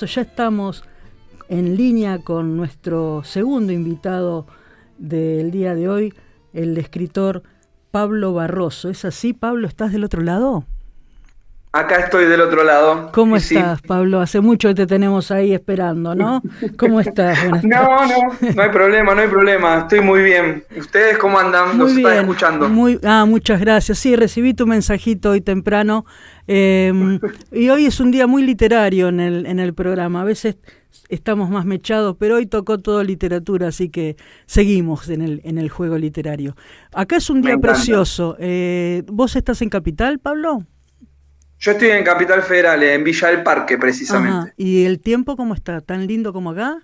Ya estamos en línea con nuestro segundo invitado del día de hoy, el escritor Pablo Barroso. ¿Es así, Pablo? ¿Estás del otro lado? Acá estoy del otro lado. ¿Cómo Sí. estás, Pablo? Hace mucho que te tenemos ahí esperando, ¿no? ¿Cómo estás? Buenas tardes. No hay problema. Estoy muy bien. ¿Ustedes cómo andan? Muy Los estaba bien. escuchando. Muchas gracias. Sí, recibí tu mensajito hoy temprano. Y hoy es un día muy literario en el programa. A veces estamos más mechados, pero hoy tocó todo literatura, así que seguimos en el juego literario. Acá es un día precioso. ¿Vos estás en Capital, Pablo? Yo estoy en Capital Federal, en Villa del Parque, precisamente. Ajá. ¿Y el tiempo cómo está? ¿Tan lindo como acá?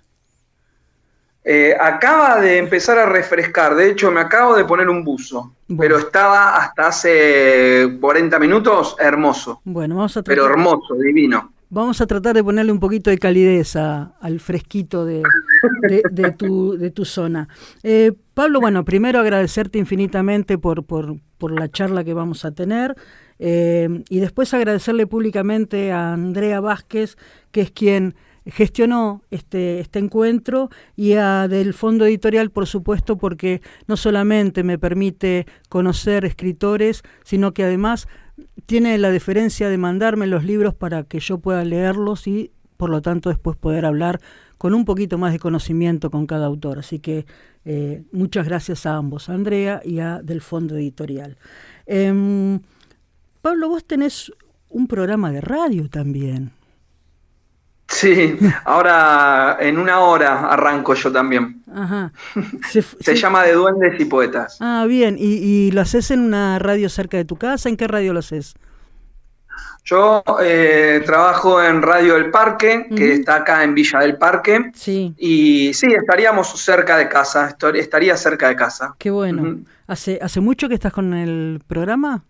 Acaba de empezar a refrescar. De hecho, me acabo de poner un buzo. Bueno. Pero estaba hasta hace 40 minutos hermoso. Bueno, vamos a tratar... Pero hermoso, divino. Vamos a tratar de ponerle un poquito de calidez al fresquito de tu zona. Pablo, bueno, primero agradecerte infinitamente por la charla que vamos a tener. Y después agradecerle públicamente a Andrea Vázquez, que es quien gestionó este encuentro, y a del Fondo Editorial, por supuesto, porque no solamente me permite conocer escritores, sino que además tiene la deferencia de mandarme los libros para que yo pueda leerlos y, por lo tanto, después poder hablar con un poquito más de conocimiento con cada autor. Así que muchas gracias a ambos, a Andrea y a del Fondo Editorial. Pablo, vos tenés un programa de radio también. Sí, ahora en una hora arranco yo también. Ajá. Se llama De Duendes y Poetas. Ah, bien. ¿Y lo haces en una radio cerca de tu casa? ¿En qué radio lo haces? Yo trabajo en Radio El Parque, que está acá en Villa del Parque. Sí. Y sí, estaríamos cerca de casa, estaría cerca de casa. Qué bueno. ¿Hace mucho que estás con el programa?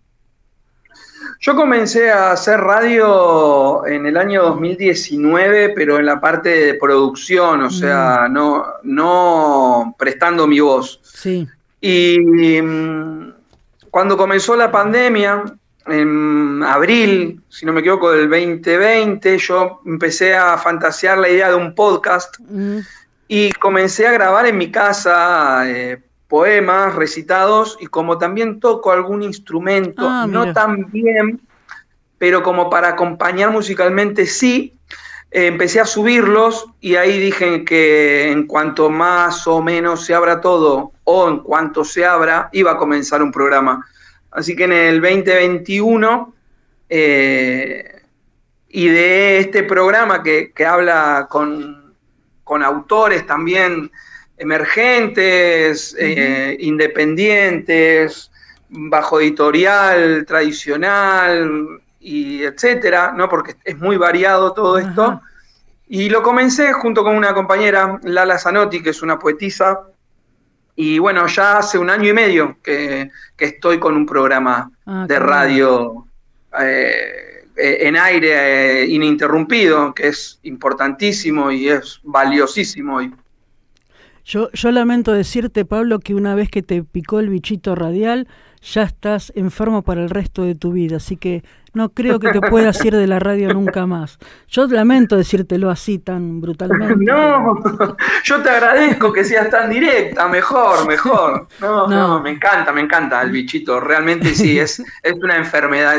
Yo comencé a hacer radio en el año 2019, pero en la parte de producción, o sea, no prestando mi voz. Sí. Y cuando comenzó la pandemia, en abril, si no me equivoco, del 2020, yo empecé a fantasear la idea de un podcast y comencé a grabar en mi casa poemas recitados, y como también toco algún instrumento, no tan bien, pero como para acompañar musicalmente sí, empecé a subirlos, y ahí dije que en cuanto más o menos se abra todo, o en cuanto se abra, iba a comenzar un programa. Así que en el 2021 ideé este programa que habla con autores también emergentes, independientes, bajo editorial, tradicional, y etcétera, ¿no? Porque es muy variado todo esto. Y lo comencé junto con una compañera, Lala Zanotti, que es una poetisa, y bueno, ya hace 1 año y medio que estoy con un programa de radio en aire ininterrumpido, que es importantísimo y es valiosísimo. Yo lamento decirte, Pablo, que una vez que te picó el bichito radial, ya estás enfermo para el resto de tu vida, así que no creo que te puedas ir de la radio nunca más. Yo lamento decírtelo así tan brutalmente. No, yo te agradezco que seas tan directa, mejor. No, me encanta el bichito, realmente sí, es una enfermedad,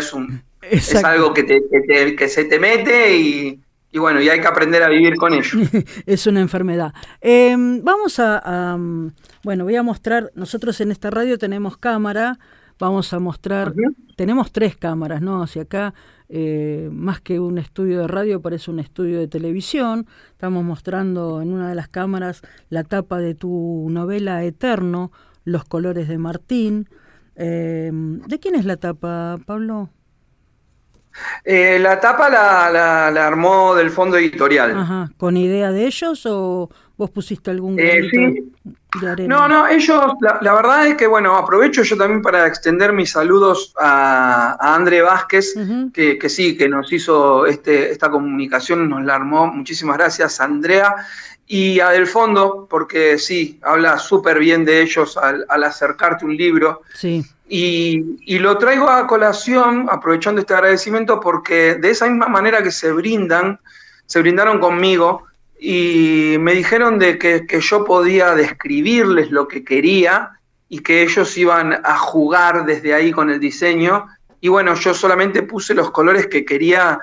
es algo que se te mete y bueno, y hay que aprender a vivir con ello. Es una enfermedad. Vamos bueno, voy a mostrar, nosotros en esta radio tenemos cámara, vamos a mostrar, tenemos 3 cámaras, ¿no? Hacia acá, más que un estudio de radio, parece un estudio de televisión. Estamos mostrando en una de las cámaras la tapa de tu novela Eterno, Los colores de Martín. ¿De quién es la tapa, Pablo? La tapa la armó del Fondo Editorial. Ajá. ¿Con idea de ellos o vos pusiste algún granito de arena? No, ellos, la verdad es que, bueno, aprovecho yo también para extender mis saludos a André Vázquez, que sí, que nos hizo esta comunicación, nos la armó. Muchísimas gracias, Andrea. Y a Del Fondo, porque sí, habla súper bien de ellos al acercarte un libro. Sí. Y lo traigo a colación, aprovechando este agradecimiento, porque de esa misma manera que se brindan, se brindaron conmigo y me dijeron de que yo podía describirles lo que quería y que ellos iban a jugar desde ahí con el diseño. Y bueno, yo solamente puse los colores que quería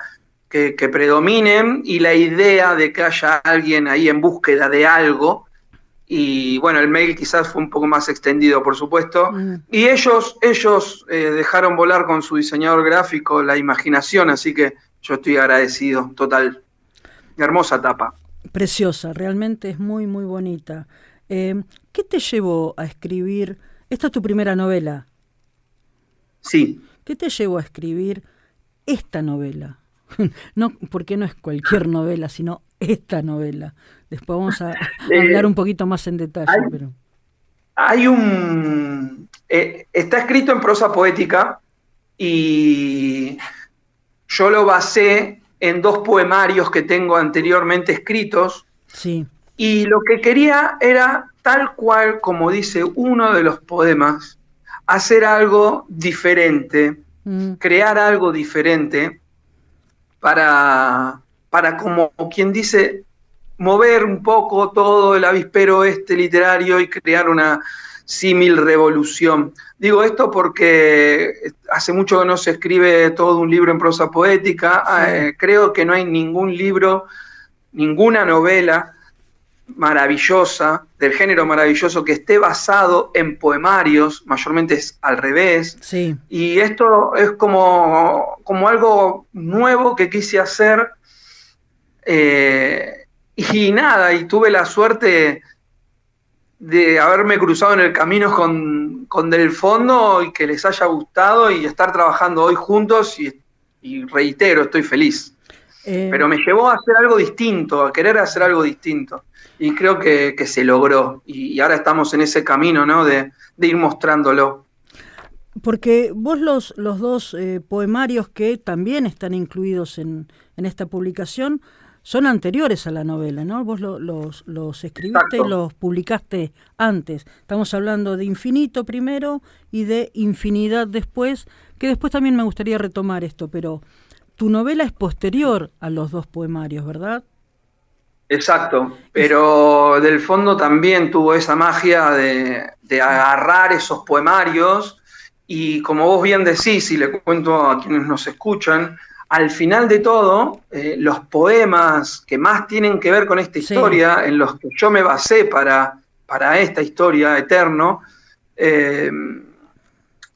que predominen y la idea de que haya alguien ahí en búsqueda de algo. Y bueno, el mail quizás fue un poco más extendido, por supuesto. Y ellos dejaron volar con su diseñador gráfico la imaginación, así que yo estoy agradecido, total. Hermosa tapa. Preciosa, realmente es muy, muy bonita. ¿Qué te llevó a escribir? Esta es tu primera novela. Sí. ¿Qué te llevó a escribir esta novela? No, porque no es cualquier novela, sino esta novela. Después vamos a hablar un poquito más en detalle. Está escrito en prosa poética y yo lo basé en 2 poemarios que tengo anteriormente escritos. Sí. Y lo que quería era, tal cual como dice uno de los poemas, hacer algo diferente, crear algo diferente para como quien dice, mover un poco todo el avispero literario y crear una símil revolución. Digo esto porque hace mucho que no se escribe todo un libro en prosa poética. Sí. Creo que no hay ningún libro, ninguna novela maravillosa, del género maravilloso, que esté basado en poemarios, mayormente es al revés. Sí. Y esto es como algo nuevo que quise hacer. Y nada, y tuve la suerte de haberme cruzado en el camino con Del Fondo y que les haya gustado y estar trabajando hoy juntos y reitero, estoy feliz. Pero me llevó a hacer algo distinto, a querer hacer algo distinto. Y creo que se logró. Y ahora estamos en ese camino, ¿no? de ir mostrándolo. Porque vos los 2 poemarios que también están incluidos en esta publicación son anteriores a la novela, ¿no? Vos los escribiste. Exacto. Y los publicaste antes. Estamos hablando de Infinito primero y de Infinidad después, que después también me gustaría retomar esto, pero tu novela es posterior a los 2 poemarios, ¿verdad? Exacto, pero Del Fondo también tuvo esa magia de agarrar esos poemarios y como vos bien decís, y le cuento a quienes nos escuchan, al final de todo, los poemas que más tienen que ver con esta historia, sí, en los que yo me basé para esta historia, Eterno,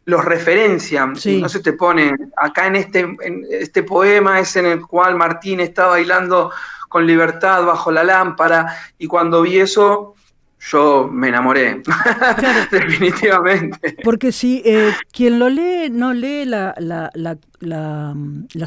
los referencian. Sí. Entonces te ponen, acá en este poema es en el cual Martín está bailando con libertad bajo la lámpara, y cuando vi eso, yo me enamoré, claro. Definitivamente. Porque si quien lo lee no lee la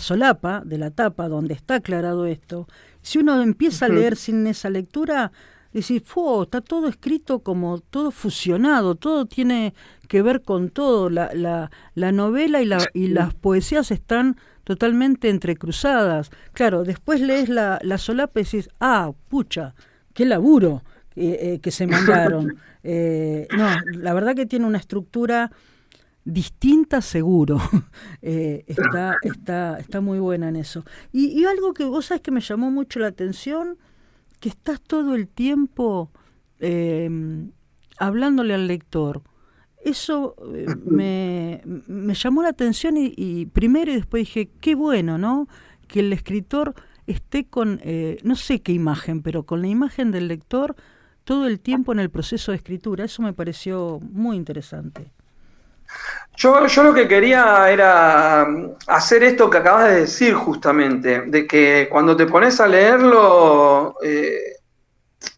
solapa de la tapa donde está aclarado esto, si uno empieza a leer sin esa lectura, decís, está todo escrito como todo fusionado, todo tiene que ver con todo, la novela y las poesías están totalmente entrecruzadas. Claro, después lees la solapa y decís, pucha, qué laburo que se mandaron. No, la verdad que tiene una estructura distinta, seguro. Está muy buena en eso. Y algo que vos sabés que me llamó mucho la atención, que estás todo el tiempo hablándole al lector. Eso me llamó la atención y primero y después dije, qué bueno, ¿no? Que el escritor esté con, no sé qué imagen, pero con la imagen del lector todo el tiempo en el proceso de escritura. Eso me pareció muy interesante. Yo lo que quería era hacer esto que acabas de decir justamente, de que cuando te pones a leerlo,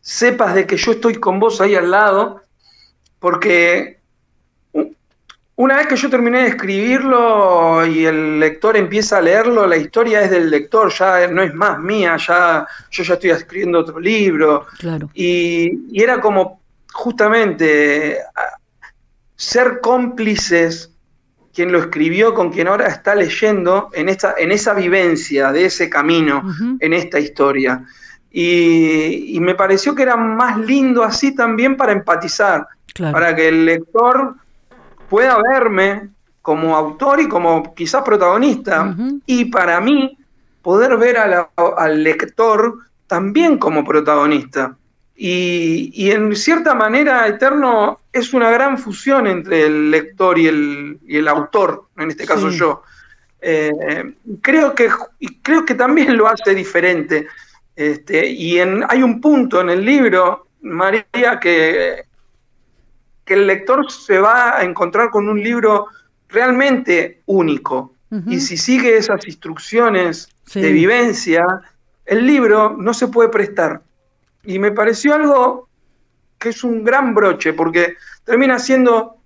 sepas de que yo estoy con vos ahí al lado, porque una vez que yo terminé de escribirlo y el lector empieza a leerlo, la historia es del lector, ya no es más mía, yo ya estoy escribiendo otro libro. Claro. Y era como justamente ser cómplices quien lo escribió con quien ahora está leyendo en esa vivencia de ese camino, en esta historia. Y me pareció que era más lindo así también para empatizar, claro, para que el lector pueda verme como autor y como quizás protagonista, y para mí poder ver al lector también como protagonista. Y en cierta manera Eterno es una gran fusión entre el lector y el autor, en este caso yo. Creo que también lo hace diferente. Hay un punto en el libro, María, que el lector se va a encontrar con un libro realmente único. Uh-huh. Y si sigue esas instrucciones de vivencia, el libro no se puede prestar. Y me pareció algo que es un gran broche, porque termina siendo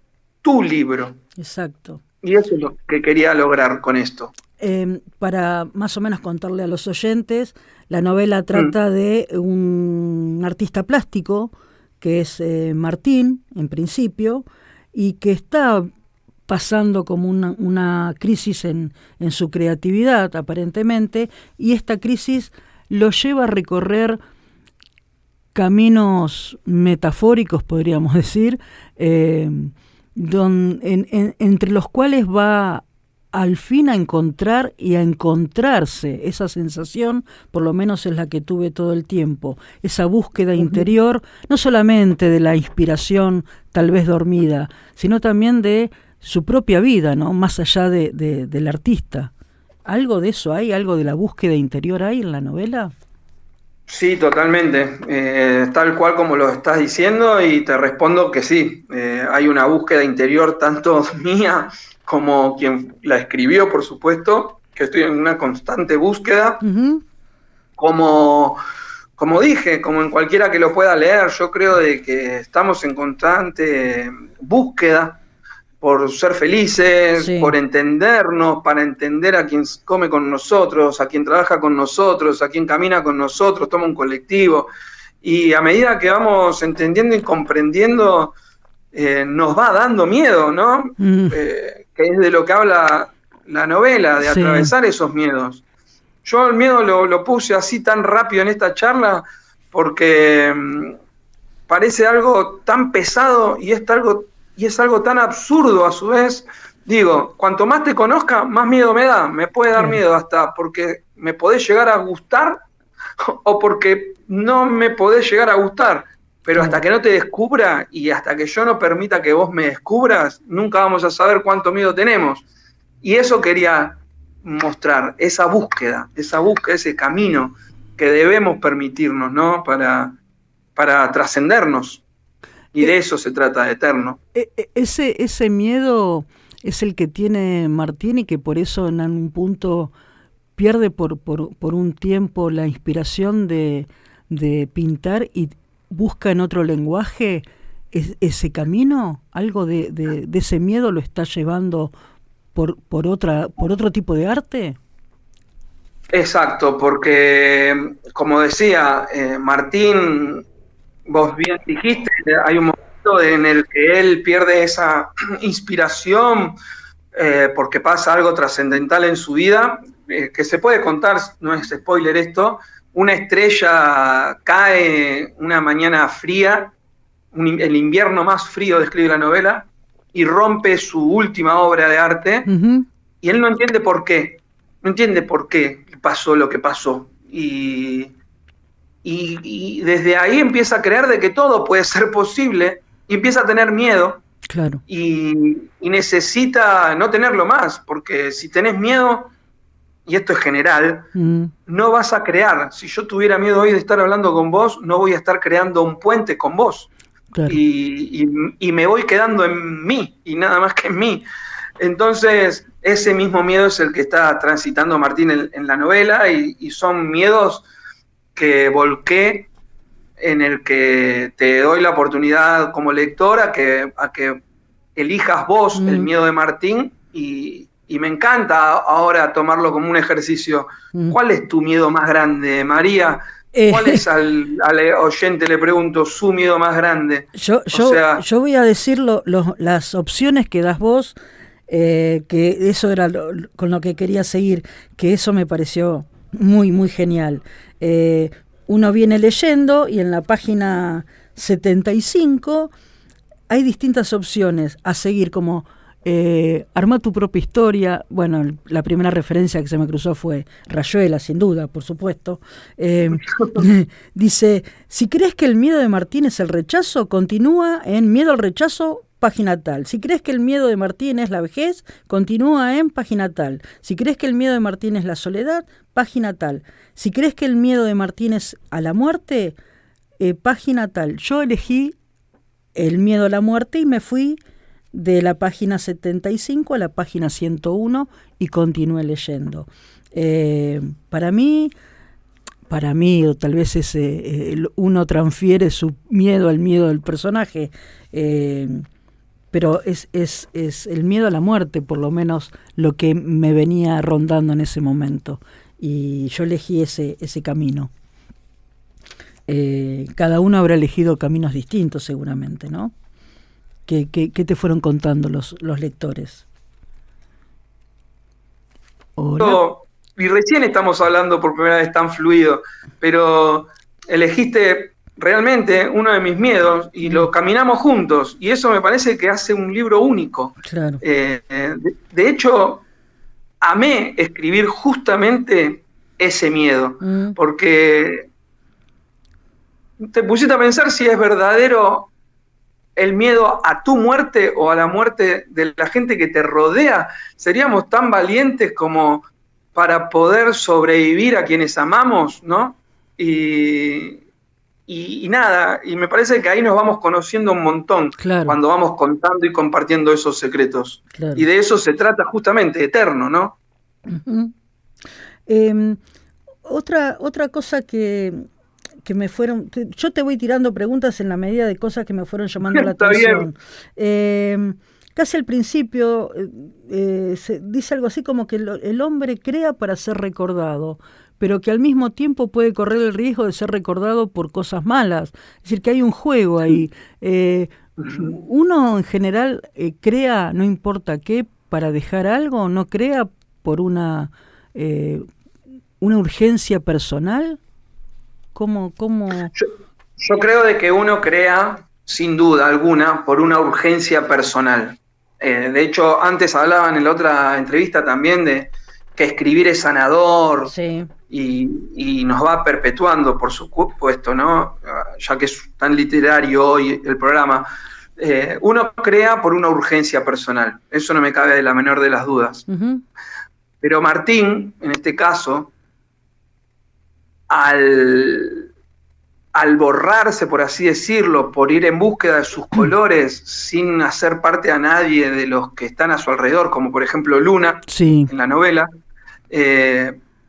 tu libro. Exacto. Y eso es lo que quería lograr con esto. Para más o menos contarle a los oyentes, la novela trata de un artista plástico, que es Martín, en principio, y que está pasando como una crisis en su creatividad, aparentemente, y esta crisis lo lleva a recorrer caminos metafóricos, podríamos decir, entre los cuales va al fin a encontrar y a encontrarse. Esa sensación, por lo menos es la que tuve todo el tiempo, esa búsqueda interior, no solamente de la inspiración tal vez dormida, sino también de su propia vida, ¿no? Más allá del artista. ¿Algo de eso hay? ¿Algo de la búsqueda interior hay en la novela? Sí, totalmente. Tal cual como lo estás diciendo, y te respondo que sí. Hay una búsqueda interior tanto mía como quien la escribió, por supuesto, que estoy en una constante búsqueda. Uh-huh. Como dije, como en cualquiera que lo pueda leer, yo creo de que estamos en constante búsqueda por ser felices, por entendernos, para entender a quien come con nosotros, a quien trabaja con nosotros, a quien camina con nosotros, toma un colectivo. Y a medida que vamos entendiendo y comprendiendo, nos va dando miedo, ¿no? Que es de lo que habla la novela, de atravesar esos miedos. Yo el miedo lo puse así tan rápido en esta charla porque parece algo tan pesado y es algo tan absurdo a su vez. Digo, cuanto más te conozca, más miedo me da. Me puede dar miedo hasta porque me podés llegar a gustar o porque no me podés llegar a gustar. Pero hasta que no te descubra y hasta que yo no permita que vos me descubras, nunca vamos a saber cuánto miedo tenemos. Y eso quería mostrar, esa búsqueda, ese camino que debemos permitirnos, ¿no? Para trascendernos. Y de eso se trata de Eterno. Ese miedo es el que tiene Martín y que por eso en algún punto pierde por un tiempo la inspiración de pintar y busca en otro lenguaje ese camino. Algo de ese miedo lo está llevando por otro tipo de arte. Exacto, porque como decía Martín, vos bien dijiste, hay un momento en el que él pierde esa inspiración porque pasa algo trascendental en su vida, que se puede contar, no es spoiler esto. Una estrella cae una mañana fría, el invierno más frío, describe la novela, y rompe su última obra de arte, uh-huh. Y él no entiende por qué pasó lo que pasó. Y desde ahí empieza a creer de que todo puede ser posible y empieza a tener miedo. Claro. Y necesita no tenerlo más, porque si tenés miedo, y esto es general, no vas a crear. Si yo tuviera miedo hoy de estar hablando con vos, no voy a estar creando un puente con vos. Claro. Y me voy quedando en mí, y nada más que en mí. Entonces, ese mismo miedo es el que está transitando Martín en la novela, y son miedos que volqué, en el que te doy la oportunidad como lector a que elijas vos el miedo de Martín, y me encanta ahora tomarlo como un ejercicio. ¿Cuál es tu miedo más grande, María? ¿Cuál es al oyente, le pregunto, su miedo más grande? Yo voy a decir las opciones que das vos, que eso era con lo que quería seguir, que eso me pareció muy, muy genial. Uno viene leyendo y en la página 75 hay distintas opciones a seguir, como arma tu propia historia. Bueno, la primera referencia que se me cruzó fue Rayuela, sin duda, por supuesto. Dice, si crees que el miedo de Martín es el rechazo, continúa en Miedo al rechazo, página tal. Si crees que el miedo de Martín es la vejez, continúa en página tal. Si crees que el miedo de Martín es la soledad, página tal. Si crees que el miedo de Martín es a la muerte, página tal. Yo elegí el miedo a la muerte y me fui de la página 75 a la página 101 y continué leyendo. Para mí, o tal vez uno transfiere su miedo al miedo del personaje, pero es el miedo a la muerte, por lo menos lo que me venía rondando en ese momento. Y yo elegí ese camino. Cada uno habrá elegido caminos distintos seguramente, ¿no? ¿Qué te fueron contando los lectores? Hola. Y recién estamos hablando por primera vez tan fluido, pero elegiste realmente uno de mis miedos y lo caminamos juntos, y eso me parece que hace un libro único. Claro. De hecho, amé escribir justamente ese miedo, porque te pusiste a pensar si es verdadero el miedo a tu muerte o a la muerte de la gente que te rodea. ¿Seríamos tan valientes como para poder sobrevivir a quienes amamos, ¿no? Y nada, y me parece que ahí nos vamos conociendo un montón, claro, cuando vamos contando y compartiendo esos secretos. Claro. Y de eso se trata justamente, eterno, ¿no? Uh-huh. Otra cosa que me fueron... Yo te voy tirando preguntas en la medida de cosas que me fueron llamando la atención. Casi al principio se dice algo así como que el hombre crea para ser recordado, pero que al mismo tiempo puede correr el riesgo de ser recordado por cosas malas. Es decir, que hay un juego ahí. Uno en general crea, no importa qué, para dejar algo, no crea por una urgencia personal. ¿Cómo? Yo creo de que uno crea, sin duda alguna, por una urgencia personal. De hecho, antes hablaban en la otra entrevista también de que escribir es sanador, sí, y nos va perpetuando, por supuesto, ¿no? Ya que es tan literario hoy el programa. Uno crea por una urgencia personal, eso no me cabe de la menor de las dudas. Uh-huh. Pero Martín, en este caso, al borrarse, por así decirlo, por ir en búsqueda de sus colores, sin hacer parte a nadie de los que están a su alrededor, como por ejemplo Luna, sí, en la novela,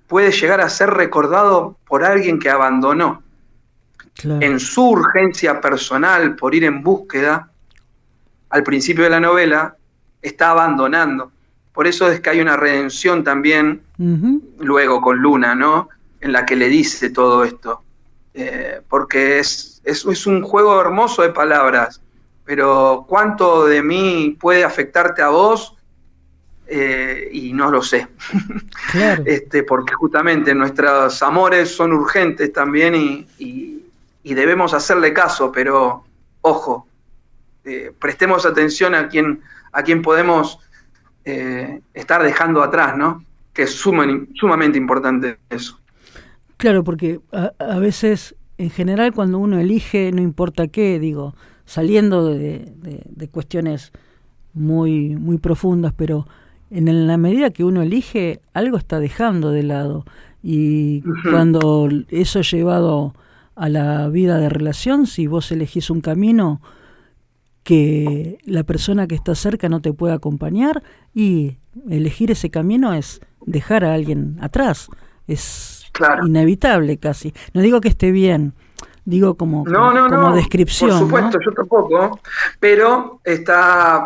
puede llegar a ser recordado por alguien que abandonó. Claro. En su urgencia personal por ir en búsqueda, al principio de la novela, está abandonando. Por eso es que hay una redención también, uh-huh, luego con Luna, ¿no?, en la que le dice todo esto. Porque es un juego hermoso de palabras, pero ¿cuánto de mí puede afectarte a vos? Y no lo sé. Claro. Porque justamente nuestros amores son urgentes también y debemos hacerle caso, pero ojo, prestemos atención a quien podemos estar dejando atrás, ¿no? Que es sumamente importante eso. Claro, porque a veces, en general, cuando uno elige, no importa qué, digo, saliendo de cuestiones muy, muy profundas, pero en la medida que uno elige, algo está dejando de lado. Y uh-huh, cuando eso es llevado a la vida de relación, si vos elegís un camino que la persona que está cerca no te puede acompañar, y elegir ese camino es dejar a alguien atrás. Es claro, inevitable casi. No digo que esté bien, digo como descripción. Por supuesto, ¿no? Yo tampoco, pero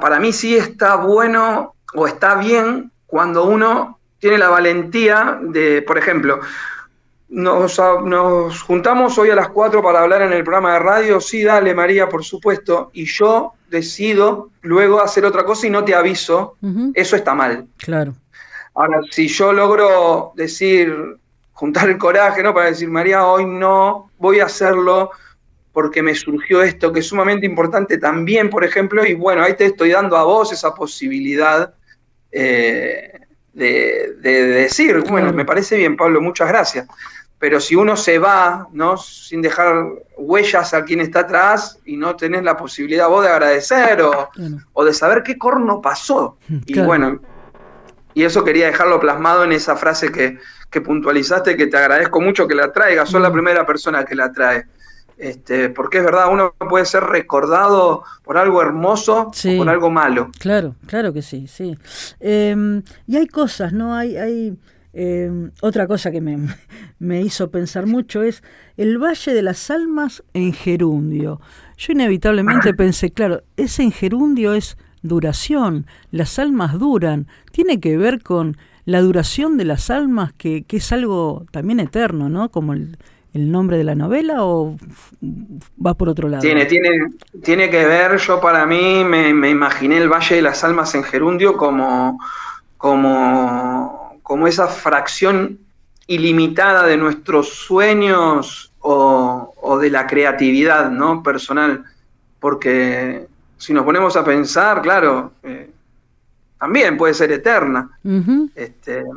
para mí sí está bueno o está bien cuando uno tiene la valentía de, por ejemplo, nos juntamos hoy a las 4 para hablar en el programa de radio, sí, dale María, por supuesto, y yo decido luego hacer otra cosa y no te aviso, uh-huh, eso está mal. Claro. Ahora, si yo logro juntar el coraje, ¿no?, para decir, María, hoy no voy a hacerlo porque me surgió esto que es sumamente importante también, por ejemplo, y bueno, ahí te estoy dando a vos esa posibilidad de decir, bueno, me parece bien, Pablo, muchas gracias. Pero si uno se va, ¿no? Sin dejar huellas a quien está atrás y no tenés la posibilidad vos de agradecer o de saber qué corno pasó. Y bueno, y eso quería dejarlo plasmado en esa frase que puntualizaste, que te agradezco mucho que la traigas. Sos la primera persona que la trae. Porque es verdad, uno puede ser recordado por algo hermoso o por algo malo. Claro, claro que sí, sí. Y hay cosas, ¿no? Hay otra cosa que me hizo pensar mucho es el Valle de las Almas en gerundio. Yo inevitablemente pensé, claro, ese en gerundio es duración, las almas duran, tiene que ver con la duración de las almas, que es algo también eterno, ¿no? Como el nombre de la novela, ¿o va por otro lado? Tiene que ver. Yo para mí me imaginé el Valle de las Almas en gerundio como esa fracción ilimitada de nuestros sueños o de la creatividad, ¿no? Personal, porque si nos ponemos a pensar, claro, también puede ser eterna. Uh-huh.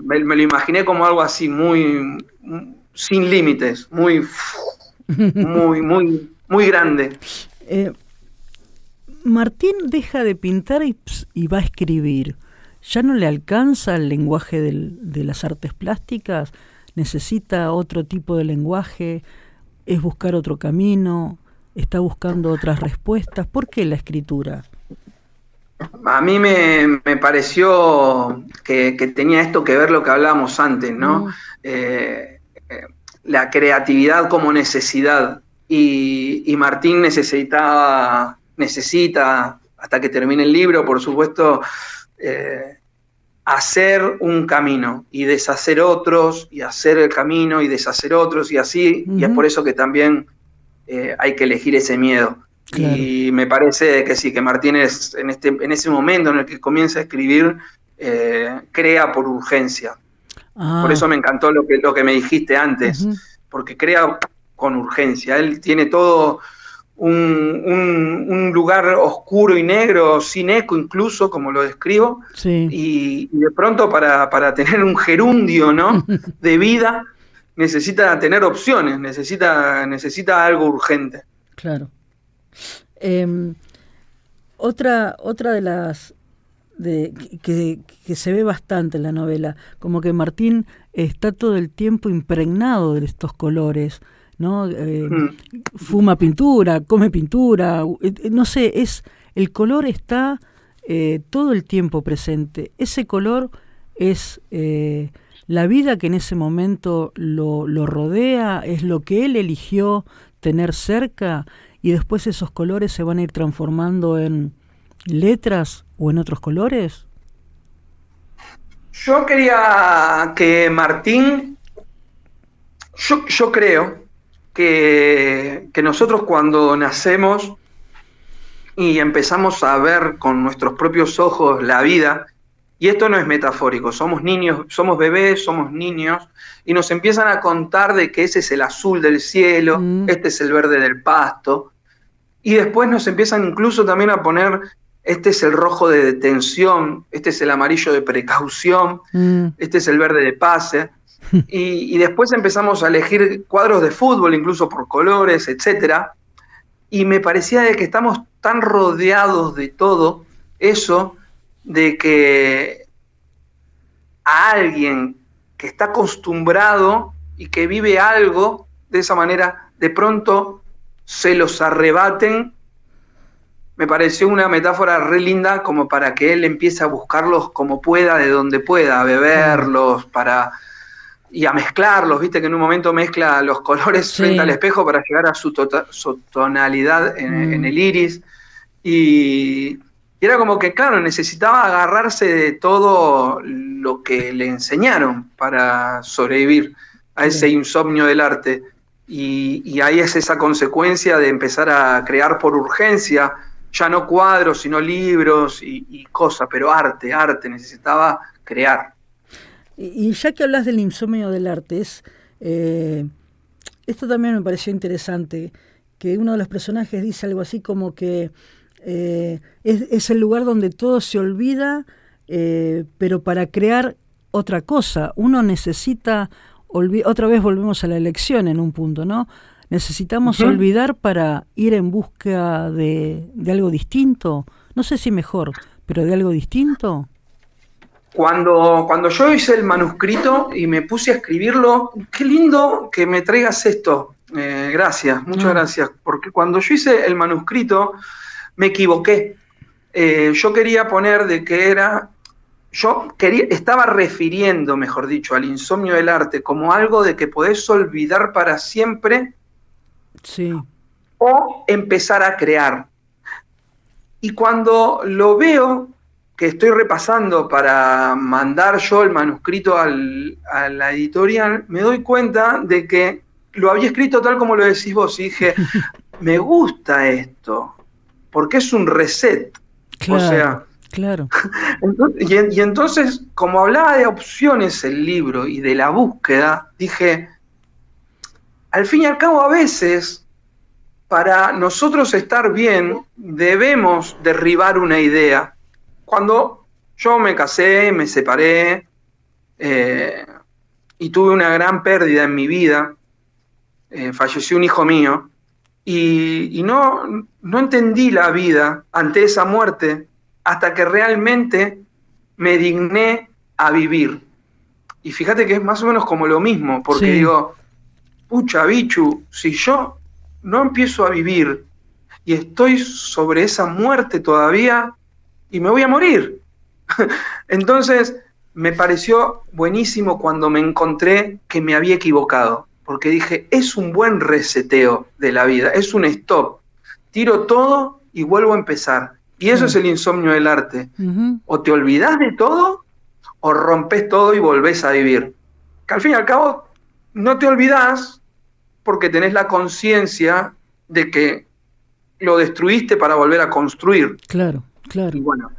Me lo imaginé como algo así muy sin límites, muy grande. Martín deja de pintar y va a escribir. ¿Ya no le alcanza el lenguaje de las artes plásticas? ¿Necesita otro tipo de lenguaje? ¿Es buscar otro camino? ¿Está buscando otras respuestas? ¿Por qué la escritura? A mí me pareció que tenía esto que ver lo que hablábamos antes, ¿no? La creatividad como necesidad. Y Martín necesita, hasta que termine el libro, por supuesto, hacer un camino y deshacer otros, y hacer el camino y deshacer otros, y así, y es por eso que también hay que elegir ese miedo. Claro. Y me parece que sí, que Martínez en ese momento en el que comienza a escribir, crea por urgencia. Por eso me encantó lo que me dijiste antes, porque crea con urgencia. Él tiene todo un lugar oscuro y negro, sin eco incluso, como lo describo, sí. Y de pronto para tener un gerundio, ¿no? de vida, necesita tener opciones, necesita algo urgente. Claro. Otra de las que se ve bastante en la novela, como que Martín está todo el tiempo impregnado de estos colores, ¿no? Fuma pintura, come pintura, no sé, el color está todo el tiempo presente. Ese color es la vida que en ese momento lo rodea, es lo que él eligió tener cerca, y después esos colores se van a ir transformando en letras o en otros colores. Yo quería que Martín, yo creo que nosotros cuando nacemos y empezamos a ver con nuestros propios ojos la vida, y esto no es metafórico, somos niños, somos bebés, somos niños, y nos empiezan a contar de que ese es el azul del cielo, este es el verde del pasto, y después nos empiezan incluso también a poner, este es el rojo de detención, este es el amarillo de precaución, este es el verde de pase, y después empezamos a elegir cuadros de fútbol, incluso por colores, etcétera, y me parecía de que estamos tan rodeados de todo eso, de que a alguien que está acostumbrado y que vive algo de esa manera, de pronto se los arrebaten. Me pareció una metáfora re linda como para que él empiece a buscarlos como pueda, de donde pueda, a beberlos, y a mezclarlos, viste que en un momento mezcla los colores frente al espejo para llegar a su tonalidad en el iris, y era como que, claro, necesitaba agarrarse de todo lo que le enseñaron para sobrevivir a ese insomnio del arte, y ahí es esa consecuencia de empezar a crear por urgencia, ya no cuadros, sino libros y cosas, pero arte, necesitaba crear. Y ya que hablas del insomnio del arte, esto también me pareció interesante. que uno de los personajes dice algo así como que es el lugar donde todo se olvida, pero para crear otra cosa. Uno necesita, otra vez volvemos a la elección en un punto, ¿no? Necesitamos olvidar para ir en busca de algo distinto. No sé si mejor, pero de algo distinto. Cuando yo hice el manuscrito y me puse a escribirlo, qué lindo que me traigas esto. Gracias, muchas gracias. Porque cuando yo hice el manuscrito me equivoqué. Yo quería poner de que era... estaba refiriendo, mejor dicho, al insomnio del arte como algo de que podés olvidar para siempre, sí, o empezar a crear. Y cuando lo veo, que estoy repasando para mandar yo el manuscrito a la editorial, me doy cuenta de que lo había escrito tal como lo decís vos, y dije, me gusta esto, porque es un reset. Claro, o sea, claro. Y entonces, como hablaba de opciones el libro y de la búsqueda, dije, al fin y al cabo, a veces, para nosotros estar bien, debemos derribar una idea. Cuando yo me casé, me separé, y tuve una gran pérdida en mi vida, falleció un hijo mío, y no entendí la vida ante esa muerte hasta que realmente me digné a vivir. Y fíjate que es más o menos como lo mismo, porque Sí. digo, pucha, bichu, si yo no empiezo a vivir y estoy sobre esa muerte todavía, y me voy a morir. Entonces, me pareció buenísimo cuando me encontré que me había equivocado, porque dije, es un buen reseteo de la vida, es un stop. Tiro todo y vuelvo a empezar. Y eso es el insomnio del arte. O te olvidás de todo, o rompes todo y volvés a vivir. Que al fin y al cabo, no te olvidás porque tenés la conciencia de que lo destruiste para volver a construir. Claro, claro. Y bueno,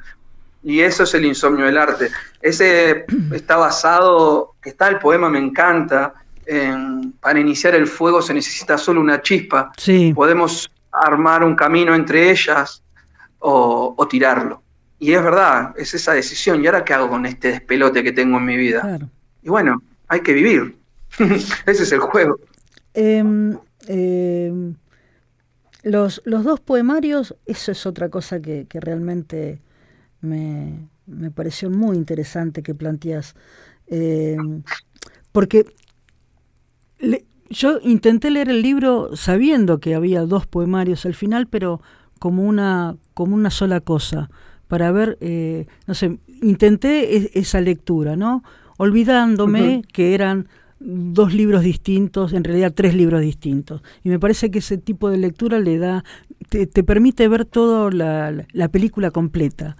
y eso es el insomnio del arte. Ese está basado, que está el poema, me encanta, para iniciar el fuego se necesita solo una chispa. Sí. Podemos armar un camino entre ellas o tirarlo. Y es verdad, es esa decisión. ¿Y ahora qué hago con este despelote que tengo en mi vida? Claro. Y bueno, hay que vivir. Ese es el juego. Los dos poemarios, eso es otra cosa que realmente me pareció muy interesante que planteas. Porque yo intenté leer el libro sabiendo que había dos poemarios al final, pero como una sola cosa, para ver, no sé, intenté esa lectura, ¿no? Olvidándome que eran dos libros distintos, en realidad 3 libros distintos. Y me parece que ese tipo de lectura te permite ver toda la película completa.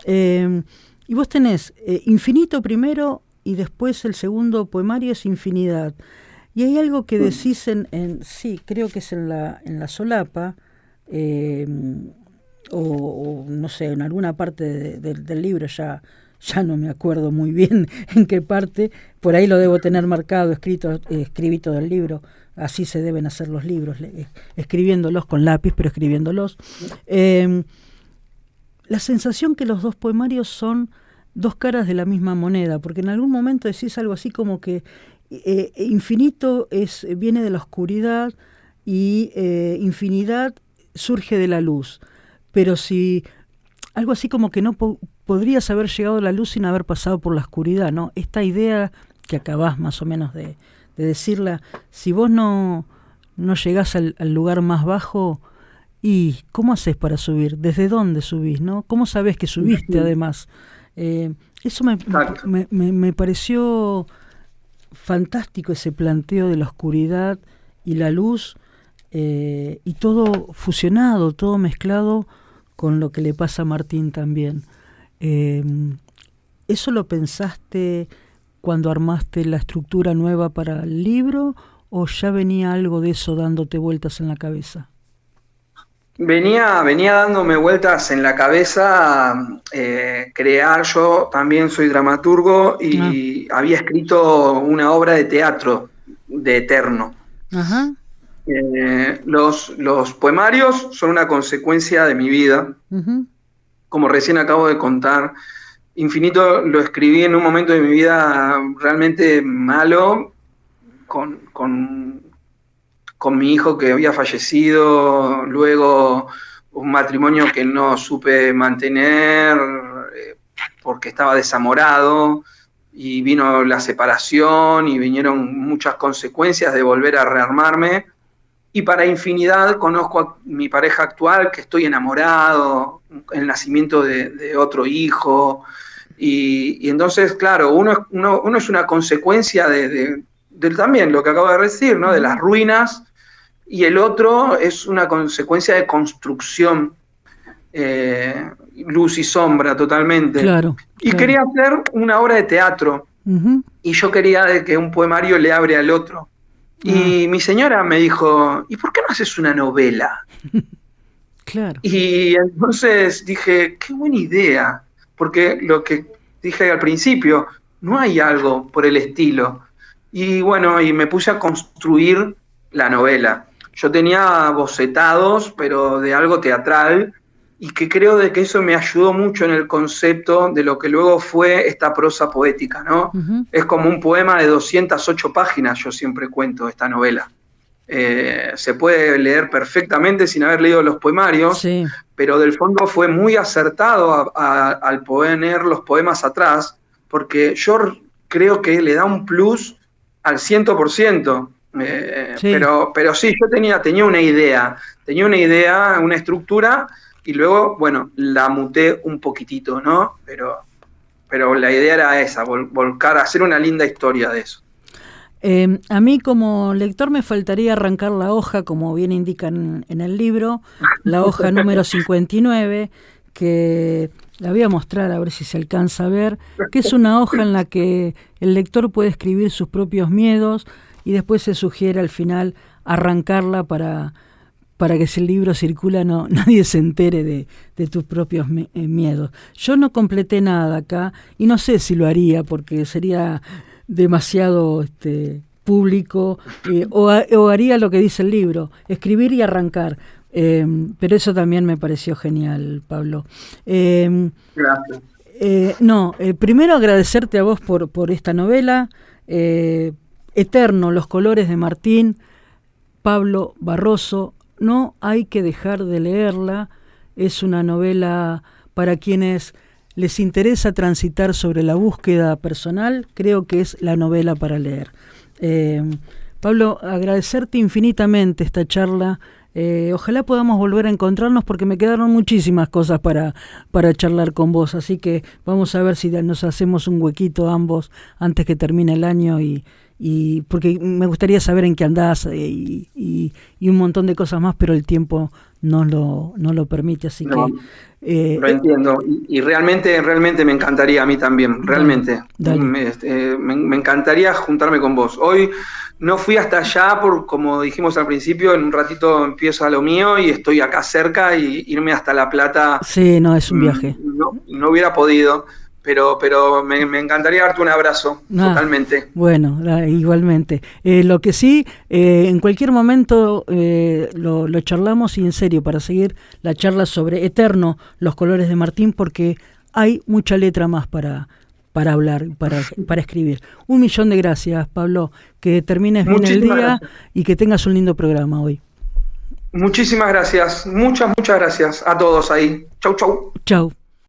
Y vos tenés Infinito primero y después el segundo poemario es Infinidad. Y hay algo que decís sí, creo que es en la solapa, o no sé, en alguna parte del libro, ya no me acuerdo muy bien en qué parte, por ahí lo debo tener marcado, escribito del libro, así se deben hacer los libros, escribiéndolos con lápiz, pero escribiéndolos. La sensación que los dos poemarios son dos caras de la misma moneda, porque en algún momento decís algo así como que infinito viene de la oscuridad y infinidad surge de la luz, pero si algo así como que no podrías haber llegado a la luz sin haber pasado por la oscuridad, ¿no? Esta idea que acabás más o menos de decirla, si vos no llegás al lugar más bajo, ¿y cómo haces para subir? ¿Desde dónde subís, no? ¿Cómo sabés que subiste además? Eso me pareció fantástico, ese planteo de la oscuridad y la luz, y todo fusionado, todo mezclado con lo que le pasa a Martín también. ¿Eso lo pensaste cuando armaste la estructura nueva para el libro o ya venía algo de eso dándote vueltas en la cabeza? Venía dándome vueltas en la cabeza crear. Yo también soy dramaturgo y había escrito una obra de teatro de Eterno. Ajá. Los poemarios son una consecuencia de mi vida. Ujú. Como recién acabo de contar, Infinito lo escribí en un momento de mi vida realmente malo, con mi hijo que había fallecido, luego un matrimonio que no supe mantener porque estaba desamorado, y vino la separación y vinieron muchas consecuencias de volver a rearmarme. Y para infinidad conozco a mi pareja actual, que estoy enamorado, el nacimiento de otro hijo. Y entonces, claro, uno es una consecuencia de también lo que acabo de decir, ¿no? De las ruinas, y el otro es una consecuencia de construcción, luz y sombra totalmente. Claro, Y claro. quería hacer una obra de teatro, Ujú. y yo quería de que un poemario le abre al otro. Ah, Y mi señora me dijo, ¿y por qué no haces una novela? claro. Y entonces dije, qué buena idea, porque lo que dije al principio, no hay algo por el estilo. Y bueno, y me puse a construir la novela. Yo tenía bocetados, pero de algo teatral, y que creo de que eso me ayudó mucho en el concepto de lo que luego fue esta prosa poética, ¿no? Ujú. Es como un poema de 208 páginas, yo siempre cuento esta novela. Se puede leer perfectamente sin haber leído los poemarios, Sí. pero del fondo fue muy acertado al poner los poemas atrás, porque yo creo que le da un plus al 100%. Sí. Pero sí, yo tenía una idea, una estructura, y luego, bueno, la muté un poquitito, ¿no? Pero la idea era esa, volcar, hacer una linda historia de eso. A mí como lector me faltaría arrancar la hoja, como bien indican en el libro, la hoja número 59, que la voy a mostrar a ver si se alcanza a ver, que es una hoja en la que el lector puede escribir sus propios miedos y después se sugiere al final arrancarla para que si el libro circula nadie se entere de tus propios miedos. Yo no completé nada acá y no sé si lo haría porque sería demasiado público, o haría lo que dice el libro, escribir y arrancar. Pero eso también me pareció genial, Pablo. Gracias. Primero agradecerte a vos por esta novela, Eterno, los colores de Martín, Pablo Barroso. No hay que dejar de leerla, es una novela para quienes les interesa transitar sobre la búsqueda personal, creo que es la novela para leer. Pablo, agradecerte infinitamente esta charla. Ojalá podamos volver a encontrarnos porque me quedaron muchísimas cosas para charlar con vos, así que vamos a ver si nos hacemos un huequito ambos antes que termine el año y porque me gustaría saber en qué andás y un montón de cosas más, pero el tiempo no lo permite, así No, que... lo entiendo, y realmente me encantaría a mí también, realmente. Dale. Me encantaría juntarme con vos. Hoy no fui hasta allá, como dijimos al principio, en un ratito empiezo a lo mío y estoy acá cerca, y irme hasta La Plata. Sí, no, es un viaje. No hubiera podido, pero me encantaría darte un abrazo, totalmente. Bueno, igualmente. Lo que sí, en cualquier momento lo charlamos, y en serio, para seguir la charla sobre Eterno, los colores de Martín, porque hay mucha letra más para hablar, para escribir. 1.000.000 de gracias, Pablo. Que termines bien el día Gracias. Y que tengas un lindo programa hoy. Muchísimas gracias. Muchas gracias a todos ahí. Chau, chau. Chau.